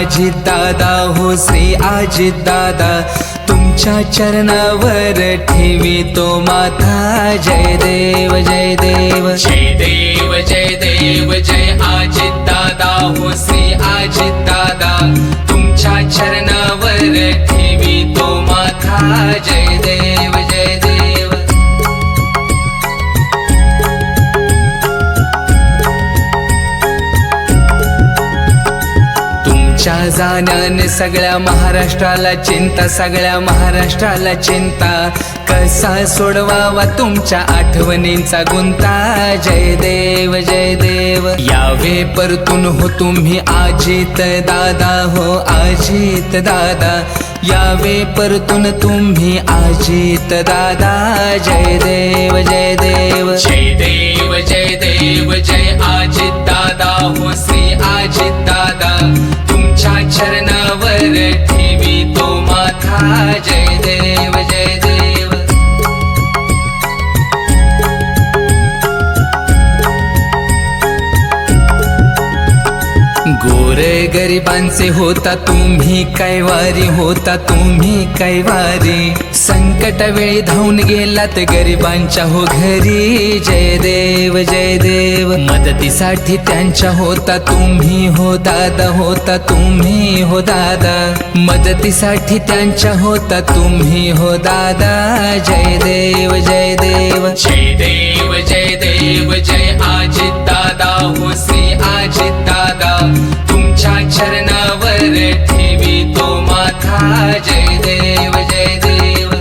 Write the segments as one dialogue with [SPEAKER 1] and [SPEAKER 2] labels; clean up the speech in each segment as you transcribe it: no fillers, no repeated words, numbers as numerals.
[SPEAKER 1] अजित दादा हो श्री अजित दादा, तुमच्या चरणावर ठेवी तो माथा। जय देव जय देव
[SPEAKER 2] जय देव जय देव जय अजित दादा हो श्री अजित दादा, तुमच्या चरणावर ठेवी तो माथा। जय देव जय देव
[SPEAKER 1] तुमच्या जाण्याने सगळ्या महाराष्ट्राला चिंता, सगळ्या महाराष्ट्राला चिंता, कसा सोडवावा तुमच्या आठवणींचा गुंता। जय देव जय देव यावे परतून हो तुम्ही अजित दादा हो अजित दादा, यावे परतून तुम्ही अजित दादा। जय देव जय देव
[SPEAKER 2] जय देव जय देव जय अजित दादा हो श्री अजित दादा, तुमच्या चरणावर ठेवी तो माथा। जय देव जय देव
[SPEAKER 1] गोर गरिबांचे होता तुम्ही कैवारी, होता तुम्ही कैवारी, संकट वेळी धावून गेलात गरिबांच्या हो घरी। जय देव जय देव मदतीसाठी त्यांच्या होता तुम्ही हो दादा, होता तुम्ही हो दादा, मदतीसाठी त्यांच्या होता तुम्ही हो दादा। जय देव जय देव
[SPEAKER 2] जय देव जय देव जय अजित दादा हो श्री अजित दादा, तुमच्या चरणावर ठेवी तो माथा। जय देव जय देव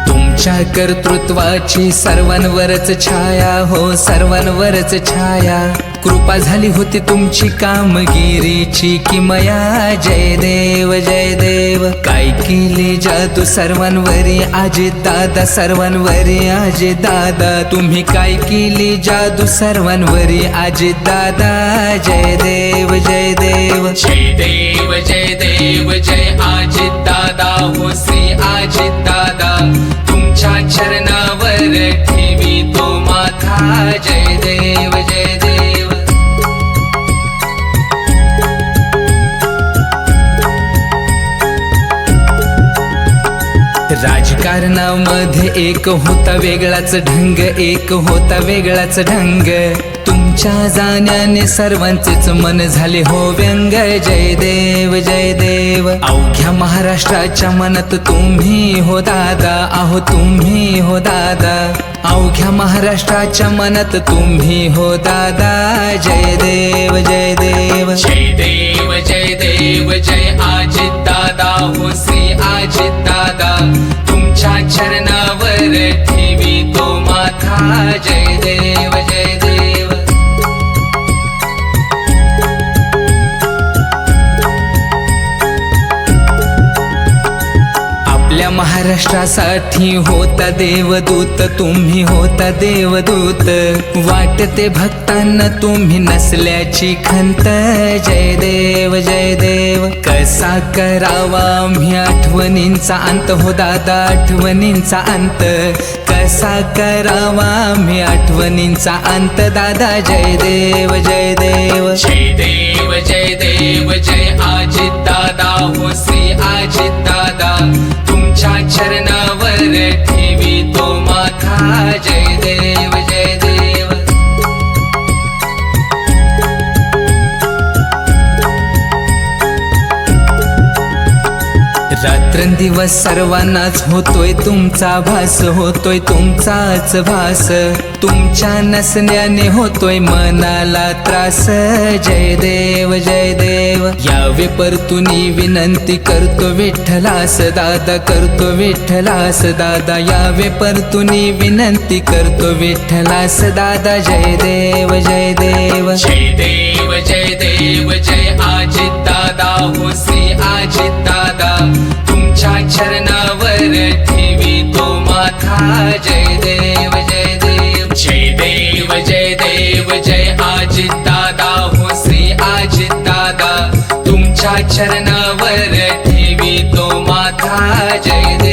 [SPEAKER 1] तुमच्या कर्तृत्वाची सर्वांवरच छाया हो सर्वांवरच छाया, कृपा झाली होती तुमची कामगिरीची किमया। जय देव जय देव काय केली जादू सर्वांवरी अजित दादा, सर्वांवरी अजित दादा, तुम्ही काय केली जादू सर्वांवरी अजित दादा। जय देव जय देव
[SPEAKER 2] जय देव जय देव जय अजित दादा हो श्री अजित दादा, तुमच्या चरणावर ठेवी तो माथा। जय देव जय देव
[SPEAKER 1] राजकारणामध्ये एक होता वेगळाच ढंग, एक होता वेगळाच ढंग, तुमच्या जाण्याने सर्वांचेच मन झाले हो व्यंग। जय देव जय देव अवघ्या महाराष्ट्राच्या मनात तुम्ही हो दादा, आहो तुम्ही हो दादा, अवघ्या महाराष्ट्राच्या मनात तुम्ही हो दादा। जय देव जय देव
[SPEAKER 2] जय देव जय देव जय अजित दादा हो श्री अजित दादा, तुमच्या चरणावर ठेवी तो माथा। जय देव जय देव
[SPEAKER 1] आपल्या महाराष्ट्रासाठी होता देवदूत, तुम्ही होता देवदूत, वाटते भक्तांना तुम्ही नसल्याची खंत। जय देव जय देव कसा करावा आम्ही आठवणींचा अंत हो दादा, आठवणींचा अंत, कसा करावा आम्ही आठवणींचा अंत दादा। जय देव जय देव
[SPEAKER 2] जय देव जय देव जय अजित दादा हो श्री अजित दादा, तुमच्या चरणावर ठेवी तो माथा। जय देव जय देव
[SPEAKER 1] रात्रंदिवस सर्वांनाच होतोय तुमचा भास, होतोय तुमचाच भास, तुमच्या नसण्याने होतोय मनाला त्रास। जय देव जय देव यावे परतुनी विनंती करतो विठ्ठलास दादा, करतो विठ्ठलास दादा, यावे परतुनी विनंती करतो विठ्ठलास दादा। जय देव जय देव
[SPEAKER 2] जय देव जय देव जय अजित दादा हो श्री अजित दादा, तुमच्या चरणावर ठेवी तो माथा। जय देव जय देव जय देव जय देव जय अजित दादा हो श्री अजित दादा, तुमच्या चरणावर ठेवी तो माथा। जय देव